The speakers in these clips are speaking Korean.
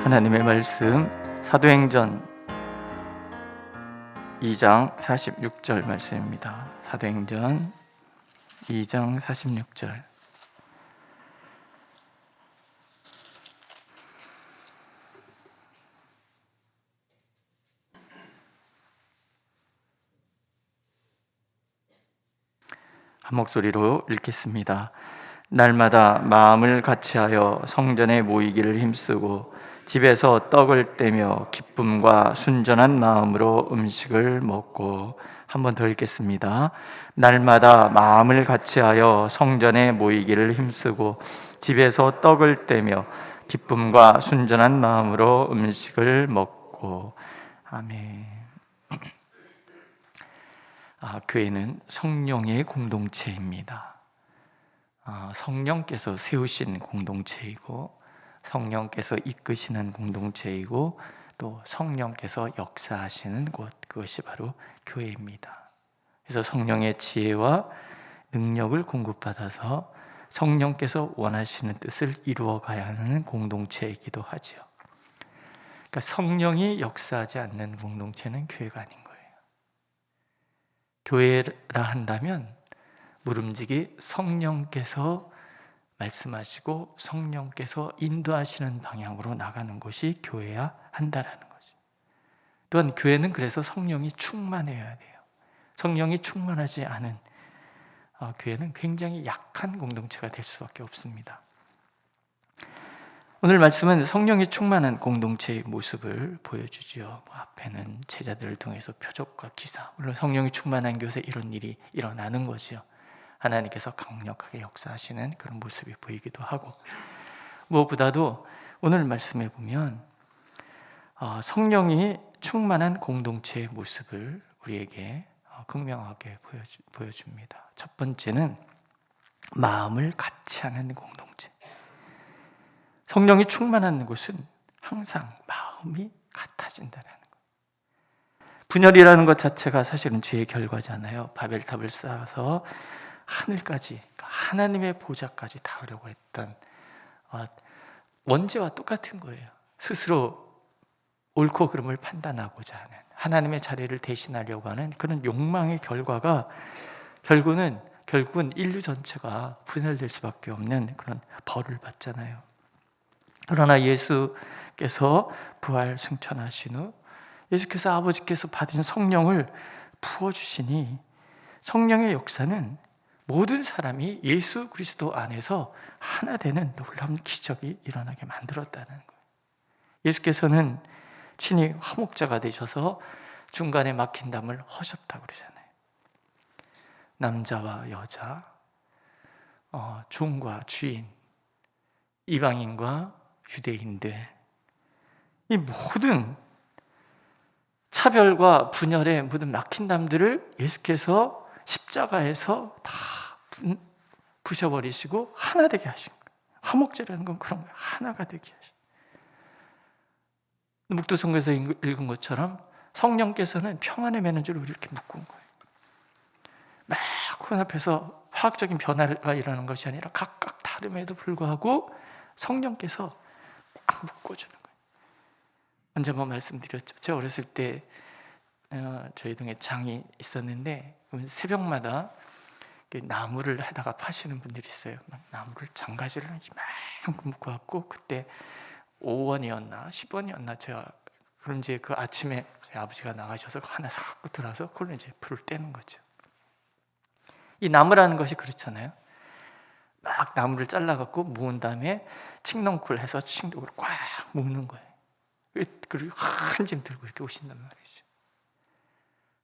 하나님의 말씀 사도행전 2장 46절 말씀입니다. 사도행전 2장 46절. 한 목소리로 읽겠습니다. 날마다 마음을 같이하여 성전에 모이기를 힘쓰고 집에서 떡을 떼며 기쁨과 순전한 마음으로 음식을 먹고. 한 번 더 읽겠습니다. 날마다 마음을 같이하여 성전에 모이기를 힘쓰고 집에서 떡을 떼며 기쁨과 순전한 마음으로 음식을 먹고. 아멘. 교회는 성령의 공동체입니다. 성령께서 세우신 공동체이고 성령께서 이끄시는 공동체이고 또 성령께서 역사하시는 곳, 그것이 바로 교회입니다. 그래서 성령의 지혜와 능력을 공급받아서 성령께서 원하시는 뜻을 이루어가야 하는 공동체이기도 하죠. 그러니까 성령이 역사하지 않는 공동체는 교회가 아닌 거예요. 교회라 한다면 모름지기 성령께서 말씀하시고 성령께서 인도하시는 방향으로 나가는 것이 교회야 한다라는 거죠. 또한 교회는 그래서 성령이 충만해야 돼요. 성령이 충만하지 않은 교회는 굉장히 약한 공동체가 될 수밖에 없습니다. 오늘 말씀은 성령이 충만한 공동체의 모습을 보여주지요. 앞에는 제자들을 통해서 표적과 기사, 물론 성령이 충만한 교회에 이런 일이 일어나는 거죠. 하나님께서 강력하게 역사하시는 그런 모습이 보이기도 하고, 무엇보다도 오늘 말씀에 보면 성령이 충만한 공동체의 모습을 우리에게 극명하게 보여줍니다. 첫 번째는 마음을 같이 하는 공동체. 성령이 충만한 곳은 항상 마음이 같아진다는 거예요. 분열이라는 것 자체가 사실은 죄의 결과잖아요. 바벨탑을 쌓아서 하늘까지, 하나님의 보좌까지 닿으려고 했던 원죄와 똑같은 거예요. 스스로 옳고 그름을 판단하고자 하는, 하나님의 자리를 대신하려고 하는 그런 욕망의 결과가 결국은 인류 전체가 분열될 수밖에 없는 그런 벌을 받잖아요. 그러나 예수께서 부활 승천하신 후 예수께서 아버지께서 받은 성령을 부어주시니 성령의 역사는 모든 사람이 예수 그리스도 안에서 하나 되는 놀라운 기적이 일어나게 만들었다는 거예요. 예수께서는 친히 화목자가 되셔서 중간에 막힌 담을 허셨다고 그러잖아요. 남자와 여자, 종과 주인, 이방인과 유대인들, 이 모든 차별과 분열의 모든 막힌 담들을 예수께서 십자가에서 다 부셔버리시고 하나 되게 하신 거예요. 화목제라는 건 그런 거예요. 하나가 되게 하신 거예요. 묵도성경에서 읽은 것처럼 성령께서는 평안의 매는 우리 이렇게 묶은 거예요. 막 혼합해서 화학적인 변화가 일어나는 것이 아니라 각각 다름에도 불구하고 성령께서 꽉 묶어주는 거예요. 언제 한번 말씀드렸죠. 제가 어렸을 때 저희 동에 장이 있었는데 새벽마다 나무를 해다가 파시는 분들이 있어요. 나무를 장가지를 이만큼 묶어갖고 그때 5원이었나 10원이었나 제가 그럼 이제 그 아침에 제 아버지가 나가셔서 하나 싹 들어서 그걸로 이제 불을 떼는 거죠. 이 나무라는 것이 그렇잖아요. 막 나무를 잘라갖고 모은 다음에 칡넝쿨 해서 칡독으로 꽉 묶는 거예요. 그리고 한 짐 들고 이렇게 오신단 말이죠.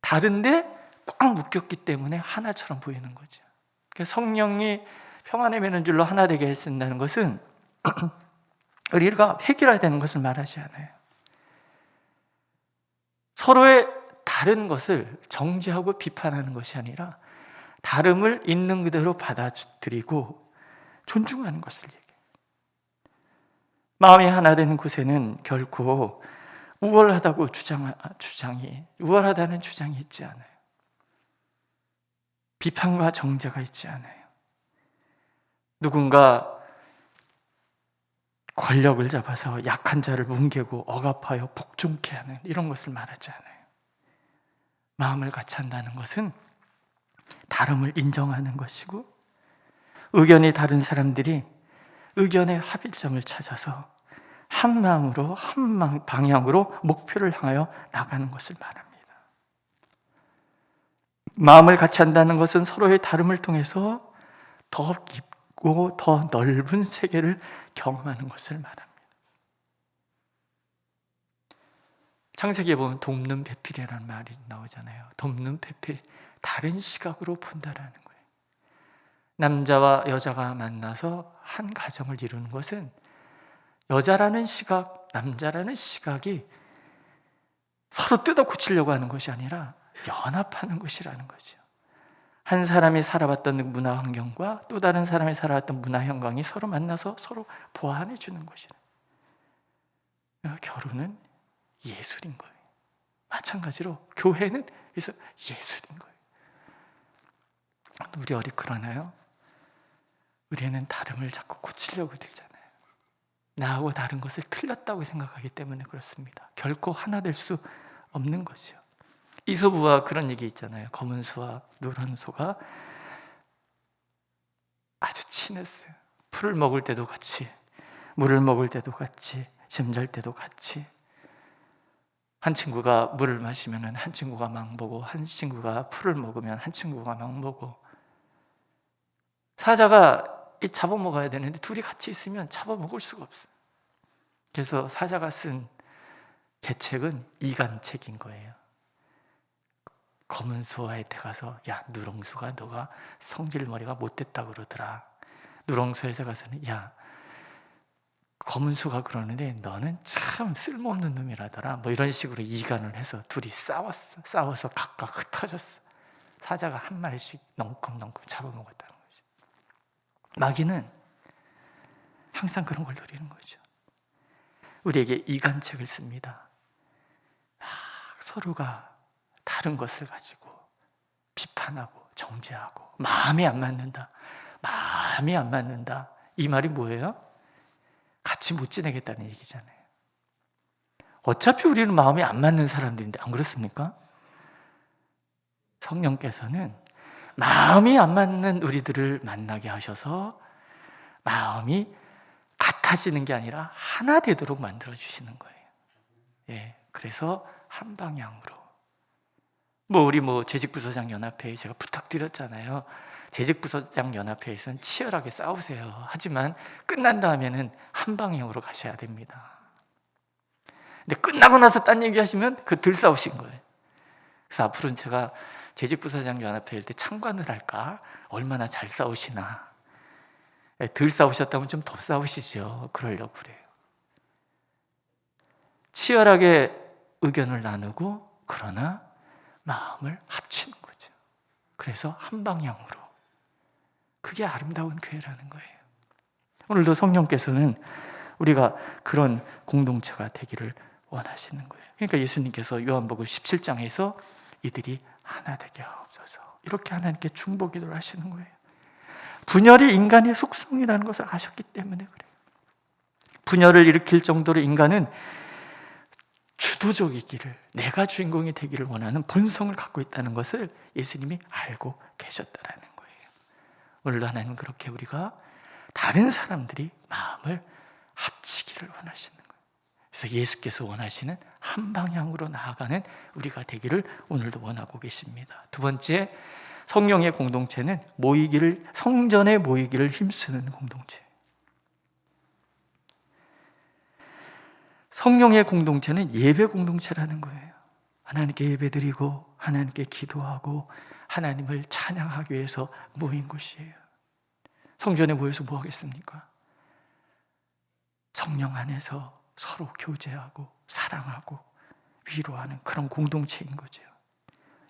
다른데 꽉 묶였기 때문에 하나처럼 보이는 거죠. 성령이 평안의 매는 줄로 하나 되게 했다는 것은 우리가 획일화되는 것을 말하지 않아요. 서로의 다른 것을 정죄하고 비판하는 것이 아니라 다름을 있는 그대로 받아들이고 존중하는 것을 얘기해요. 마음이 하나 되는 곳에는 결코 우월하다는 주장이 있지 않아요. 비판과 정죄가 있지 않아요. 누군가 권력을 잡아서 약한 자를 뭉개고 억압하여 복종케 하는 이런 것을 말하지 않아요. 마음을 같이 한다는 것은 다름을 인정하는 것이고, 의견이 다른 사람들이 의견의 합일점을 찾아서 한 마음으로 한 방향으로 목표를 향하여 나가는 것을 말합니다. 마음을 같이 한다는 것은 서로의 다름을 통해서 더 깊고 더 넓은 세계를 경험하는 것을 말합니다. 창세기에 보면 돕는 배필이라는 말이 나오잖아요. 돕는 배필, 다른 시각으로 본다라는 거예요. 남자와 여자가 만나서 한 가정을 이루는 것은 여자라는 시각, 남자라는 시각이 서로 뜯어 고치려고 하는 것이 아니라 연합하는 것이라는 거죠. 한 사람이 살아왔던 문화 환경과 또 다른 사람이 살아왔던 문화 환경이 서로 만나서 서로 보완해 주는 것이라. 결혼은 예술인 거예요. 마찬가지로 교회는 그래서 예술인 거예요. 우리 어디 그러나요? 우리는 다름을 자꾸 고치려고 들잖아요. 나하고 다른 것을 틀렸다고 생각하기 때문에 그렇습니다. 결코 하나 될 수 없는 거죠. 이소부와 그런 얘기 있잖아요. 검은 소와 노란 소가 아주 친했어요. 풀을 먹을 때도 같이, 물을 먹을 때도 같이, 잠잘 때도 같이. 한 친구가 물을 마시면 한 친구가 망보고, 한 친구가 풀을 먹으면 한 친구가 망보고. 사자가 잡아먹어야 되는데 둘이 같이 있으면 잡아먹을 수가 없어요. 그래서 사자가 쓴 계책은 이간책인 거예요. 검은 소한테 가서, 야, 누렁소가 너가 성질머리가 못됐다 그러더라. 누렁소에서 가서는, 야, 검은 소가 그러는데 너는 참 쓸모없는 놈이라더라. 뭐 이런 식으로 이간을 해서 둘이 싸워서 각각 흩어졌어. 사자가 한 마리씩 넝컹넝컹 잡아먹었다는 거죠. 마귀는 항상 그런 걸 노리는 거죠. 우리에게 이간책을 씁니다. 서로가 다른 것을 가지고 비판하고 정죄하고 마음이 안 맞는다. 이 말이 뭐예요? 같이 못 지내겠다는 얘기잖아요. 어차피 우리는 마음이 안 맞는 사람들인데 안 그렇습니까? 성령께서는 마음이 안 맞는 우리들을 만나게 하셔서 마음이 같아지는 게 아니라 하나 되도록 만들어주시는 거예요. 예, 그래서 한 방향으로. 우리 재직부서장 연합회에 제가 부탁드렸잖아요. 재직부서장 연합회에서는 치열하게 싸우세요. 하지만 끝난 다음에는 한 방향으로 가셔야 됩니다. 근데 끝나고 나서 딴 얘기 하시면 덜 싸우신 거예요. 그래서 앞으로는 제가 재직부서장 연합회일 때 참관을 할까? 얼마나 잘 싸우시나. 덜 싸우셨다면 좀 더 싸우시죠. 그러려고 그래요. 치열하게 의견을 나누고 그러나 마음을 합치는 거죠. 그래서 한 방향으로. 그게 아름다운 교회라는 거예요. 오늘도 성령께서는 우리가 그런 공동체가 되기를 원하시는 거예요. 그러니까 예수님께서 요한복음 17장에서 이들이 하나 되게 하옵소서 이렇게 하나님께 중보기도를 하시는 거예요. 분열이 인간의 속성이라는 것을 아셨기 때문에 그래요. 분열을 일으킬 정도로 인간은 주도적이기를, 내가 주인공이 되기를 원하는 본성을 갖고 있다는 것을 예수님이 알고 계셨다라는 거예요. 오늘도 하나님은 그렇게 우리가 다른 사람들이 마음을 합치기를 원하시는 거예요. 그래서 예수께서 원하시는 한 방향으로 나아가는 우리가 되기를 오늘도 원하고 계십니다. 두 번째, 성령의 공동체는 성전에 모이기를 힘쓰는 공동체. 성령의 공동체는 예배 공동체라는 거예요. 하나님께 예배드리고 하나님께 기도하고 하나님을 찬양하기 위해서 모인 곳이에요. 성전에 모여서 뭐 하겠습니까? 성령 안에서 서로 교제하고 사랑하고 위로하는 그런 공동체인 거죠.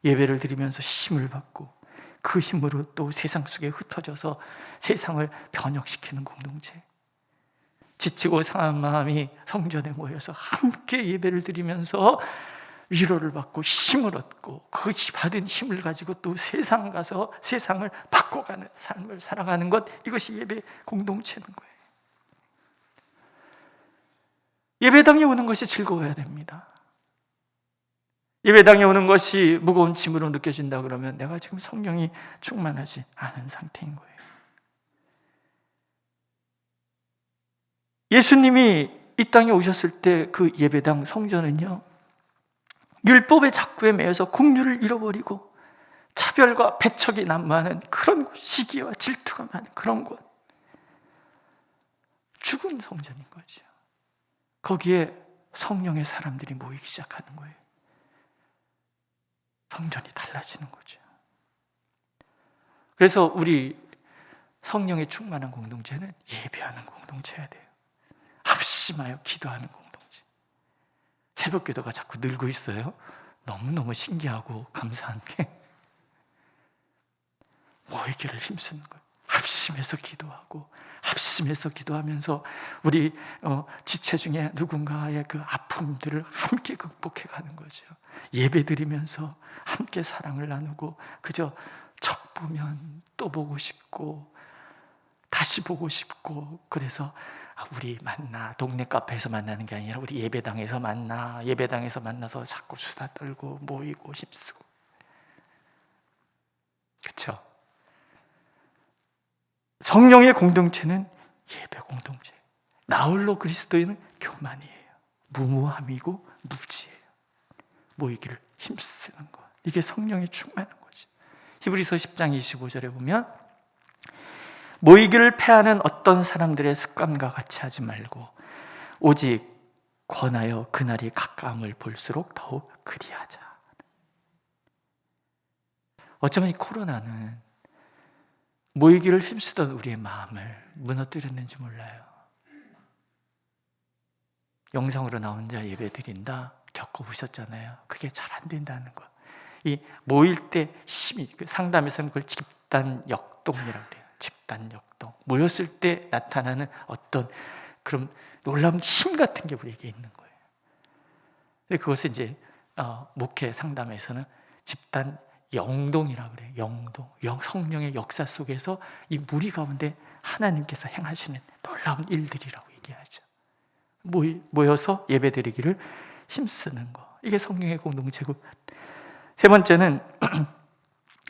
예배를 드리면서 힘을 받고 그 힘으로 또 세상 속에 흩어져서 세상을 변혁시키는 공동체. 지치고 상한 마음이 성전에 모여서 함께 예배를 드리면서 위로를 받고 힘을 얻고 그 받은 힘을 가지고 또 세상 가서 세상을 바꿔가는 삶을 살아가는 것, 이것이 예배 공동체인 거예요. 예배당에 오는 것이 즐거워야 됩니다. 예배당에 오는 것이 무거운 짐으로 느껴진다 그러면 내가 지금 성령이 충만하지 않은 상태인 거예요. 예수님이 이 땅에 오셨을 때 그 예배당 성전은요, 율법의 작구에 매여서 국률을 잃어버리고 차별과 배척이 난무하는 그런 곳, 시기와 질투가 많은 그런 곳, 죽은 성전인 거죠. 거기에 성령의 사람들이 모이기 시작하는 거예요. 성전이 달라지는 거죠. 그래서 우리 성령의 충만한 공동체는 예배하는 공동체여야 돼요. 합심하여 기도하는 공동체. 새벽 기도가 자꾸 늘고 있어요. 너무너무 신기하고 감사한 게 모이기를 힘쓰는 거예요. 합심해서 기도하고 합심해서 기도하면서 우리 지체 중에 누군가의 그 아픔들을 함께 극복해 가는 거죠. 예배 드리면서 함께 사랑을 나누고 그저 척 보면 또 보고 싶고 다시 보고 싶고, 그래서 우리 만나, 동네 카페에서 만나는 게 아니라 우리 예배당에서 만나, 예배당에서 만나서 자꾸 수다 떨고 모이고 힘쓰고, 그렇죠? 성령의 공동체는 예배 공동체. 나홀로 그리스도인은 교만이에요. 무모함이고 무지예요. 모이기를 힘쓰는 것, 이게 성령의 충만한 거죠. 히브리서 10장 25절에 보면 모이기를 패하는 어떤 사람들의 습관과 같이 하지 말고 오직 권하여 그날이 가까움을 볼수록 더욱 그리하자. 어쩌면 이 코로나는 모이기를 힘쓰던 우리의 마음을 무너뜨렸는지 몰라요. 영상으로 나 혼자 예배 드린다 겪어보셨잖아요. 그게 잘 안 된다는 거. 이 모일 때 힘이, 상담에서는 그걸 집단 역동이라고 그래요. 집단 역동. 모였을 때 나타나는 어떤 그런 놀라운 힘 같은 게 우리에게 있는 거예요. 근데 그것을 이제 목회 상담에서는 집단 영동이라고 그래요. 영동. 성령의 역사 속에서 이 무리 가운데 하나님께서 행하시는 놀라운 일들이라고 얘기하죠. 모여서 예배드리기를 힘쓰는 거. 이게 성령의 공동체고, 세 번째는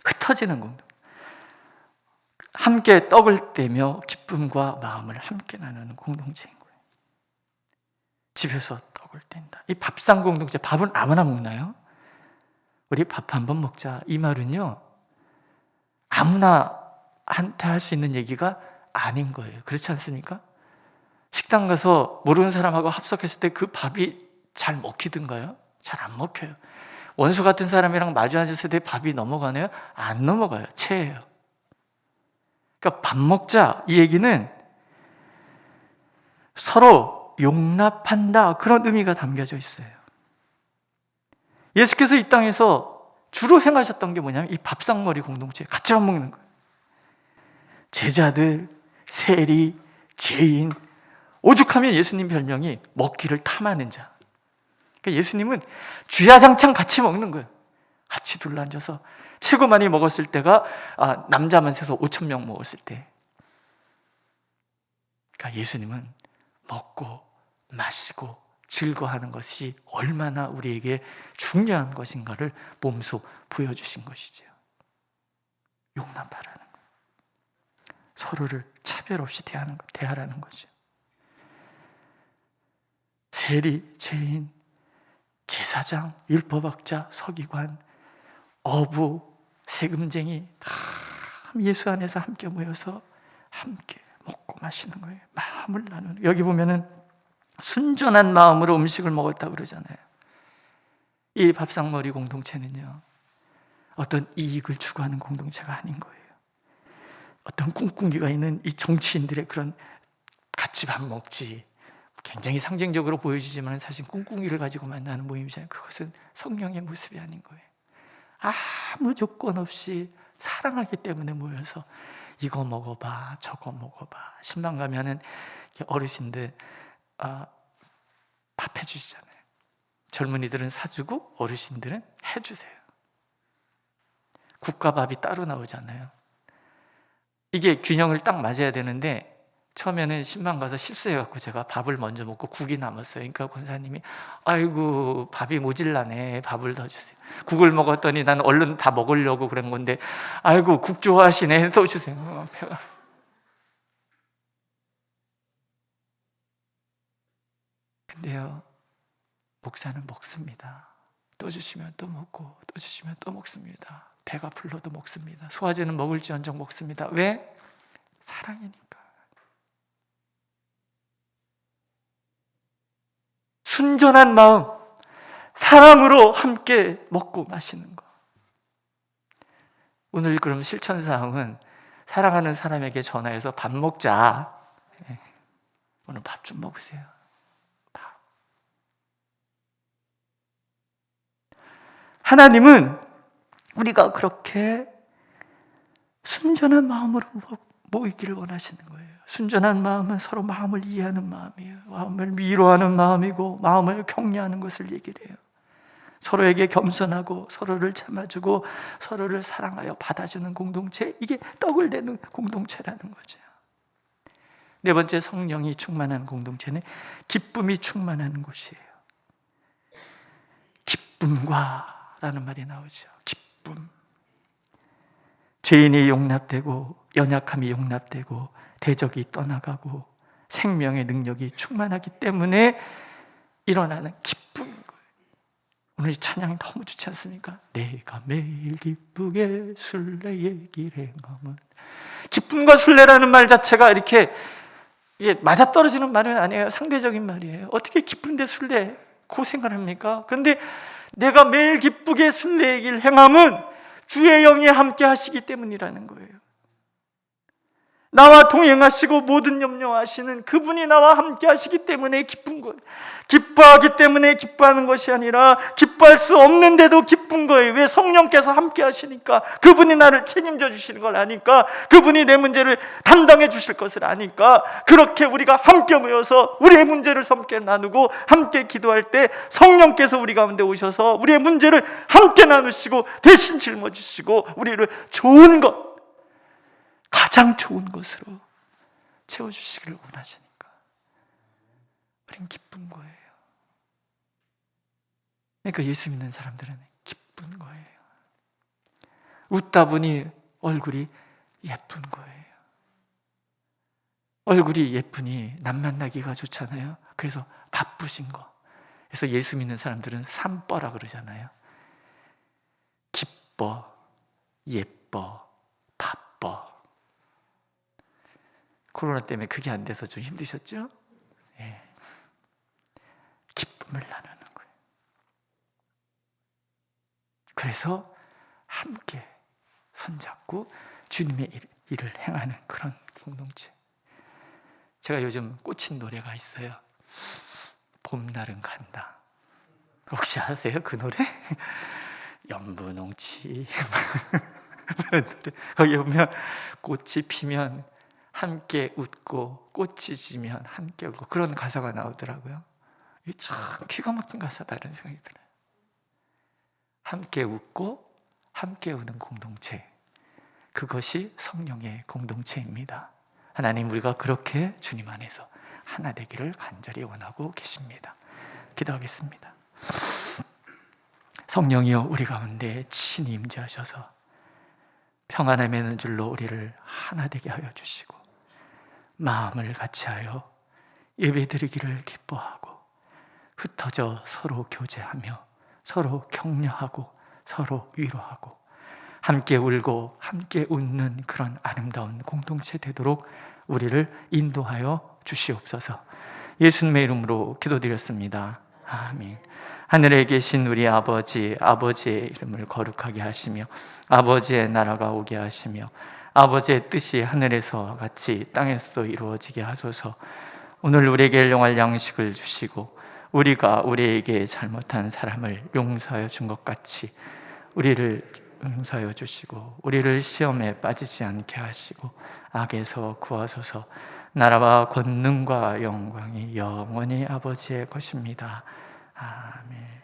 흩어지는 공동. 함께 떡을 떼며 기쁨과 마음을 함께 나누는 공동체인 거예요. 집에서 떡을 뗀다. 이 밥상 공동체, 밥은 아무나 먹나요? 우리 밥 한번 먹자, 이 말은요, 아무나 한테 할 수 있는 얘기가 아닌 거예요. 그렇지 않습니까? 식당 가서 모르는 사람하고 합석했을 때 그 밥이 잘 먹히던가요? 잘 안 먹혀요. 원수 같은 사람이랑 마주 앉았을 때 밥이 넘어가나요? 안 넘어가요. 체해요. 그러니까 밥 먹자, 이 얘기는 서로 용납한다, 그런 의미가 담겨져 있어요. 예수께서 이 땅에서 주로 행하셨던 게 뭐냐면 이 밥상머리 공동체, 같이 밥 먹는 거예요. 제자들, 세리, 죄인, 오죽하면 예수님 별명이 먹기를 탐하는 자. 그러니까 예수님은 주야장창 같이 먹는 거예요. 같이 둘러앉아서 최고 많이 먹었을 때가 남자만 세서 5,000명 먹었을 때. 그러니까 예수님은 먹고 마시고 즐거워하는 것이 얼마나 우리에게 중요한 것인가를 몸소 보여주신 것이죠. 용납하라는 거예요. 서로를 차별 없이 대하라는 거죠. 세리, 죄인, 제사장, 율법학자, 서기관, 어부, 세금쟁이 다 예수 안에서 함께 모여서 함께 먹고 마시는 거예요. 마음을 나누는. 여기 보면은 순전한 마음으로 음식을 먹었다 그러잖아요. 이 밥상머리 공동체는요, 어떤 이익을 추구하는 공동체가 아닌 거예요. 어떤 꿍꿍이가 있는 이 정치인들의 그런 같이 밥 먹지, 굉장히 상징적으로 보여지지만 사실 꿍꿍이를 가지고 만나는 모임이잖아요. 그것은 성령의 모습이 아닌 거예요. 아무 조건 없이 사랑하기 때문에 모여서 이거 먹어봐, 저거 먹어봐. 신방 가면은 어르신들 밥 해주시잖아요. 젊은이들은 사주고 어르신들은 해주세요. 국가밥이 따로 나오잖아요. 이게 균형을 딱 맞아야 되는데 처음에는 신방 가서 실수해갖고 제가 밥을 먼저 먹고 국이 남았어요. 그러니까 권사님이 아이고 밥이 모질라네, 밥을 더 주세요. 국을 먹었더니 난 얼른 다 먹으려고 그런 건데 아이고 국 좋아하시네, 또 주세요. 배가. 근데요, 목사는 먹습니다. 또 주시면 또 먹고 또 주시면 또 먹습니다. 배가 불러도 먹습니다. 소화제는 먹을지언정 먹습니다. 왜? 사랑이니까. 순전한 마음, 사랑으로 함께 먹고 마시는 거. 오늘 그럼 실천사항은 사랑하는 사람에게 전화해서 밥 먹자. 오늘 밥 좀 먹으세요. 밥. 하나님은 우리가 그렇게 순전한 마음으로 모이기를 원하시는 거예요. 순전한 마음은 서로 마음을 이해하는 마음이에요. 마음을 위로하는 마음이고 마음을 격려하는 것을 얘기를 해요. 서로에게 겸손하고 서로를 참아주고 서로를 사랑하여 받아주는 공동체, 이게 떡을 내는 공동체라는 거죠. 네 번째, 성령이 충만한 공동체는 기쁨이 충만한 곳이에요. 기쁨과 라는 말이 나오죠. 기쁨. 죄인이 용납되고 연약함이 용납되고 대적이 떠나가고 생명의 능력이 충만하기 때문에 일어나는 기쁨인 거예요. 오늘 이 찬양이 너무 좋지 않습니까? 내가 매일 기쁘게 순례의 길에 가면. 기쁨과 순례라는 말 자체가 이렇게 이게 맞아떨어지는 말은 아니에요. 상대적인 말이에요. 어떻게 기쁜데 순례 고생을 합니까? 그런데 내가 매일 기쁘게 순례의 길 행함은 주의 영이 함께 하시기 때문이라는 거예요. 나와 동행하시고 모든 염려하시는 그분이 나와 함께 하시기 때문에 기쁜 거예요. 기뻐하기 때문에 기뻐하는 것이 아니라 기뻐할 수 없는데도 기쁜 거예요. 왜? 성령께서 함께 하시니까. 그분이 나를 책임져 주시는 걸 아니까, 그분이 내 문제를 담당해 주실 것을 아니까, 그렇게 우리가 함께 모여서 우리의 문제를 함께 나누고 함께 기도할 때 성령께서 우리 가운데 오셔서 우리의 문제를 함께 나누시고 대신 짊어지시고 우리를 좋은 것, 가장 좋은 것으로 채워주시기를 원하시니까 우린 기쁜 거예요. 그러니까 예수 믿는 사람들은 기쁜 거예요. 웃다 보니 얼굴이 예쁜 거예요. 얼굴이 예쁘니 남 만나기가 좋잖아요. 그래서 바쁘신 거. 그래서 예수 믿는 사람들은 삼뻐라 그러잖아요. 기뻐, 예뻐, 바빠. 코로나 때문에 그게 안 돼서 좀 힘드셨죠? 예. 기쁨을 나누는 거예요. 그래서 함께 손잡고 주님의 일을 행하는 그런 공동체. 제가 요즘 꽂힌 노래가 있어요. 봄날은 간다. 혹시 아세요 그 노래? 연분홍치 거기 보면 꽃이 피면 함께 웃고 꽃이 지면 함께 울고, 그런 가사가 나오더라고요. 이게 참 기가 막힌 가사다 이런 생각이 들어요. 함께 웃고 함께 우는 공동체, 그것이 성령의 공동체입니다. 하나님, 우리가 그렇게 주님 안에서 하나 되기를 간절히 원하고 계십니다. 기도하겠습니다. 성령이여, 우리 가운데 친히 임재하셔서 평안에 매는 줄로 우리를 하나 되게 하여 주시고 마음을 같이하여 예배드리기를 기뻐하고 흩어져 서로 교제하며 서로 격려하고 서로 위로하고 함께 울고 함께 웃는 그런 아름다운 공동체 되도록 우리를 인도하여 주시옵소서. 예수님의 이름으로 기도드렸습니다. 아멘. 하늘에 계신 우리 아버지, 아버지의 이름을 거룩하게 하시며 아버지의 나라가 오게 하시며 아버지의 뜻이 하늘에서 같이 땅에서도 이루어지게 하소서. 오늘 우리에게 일용할 양식을 주시고 우리가 우리에게 잘못한 사람을 용서하여 준 것 같이 우리를 용서하여 주시고 우리를 시험에 빠지지 않게 하시고 악에서 구하소서. 나라와 권능과 영광이 영원히 아버지의 것입니다. 아멘.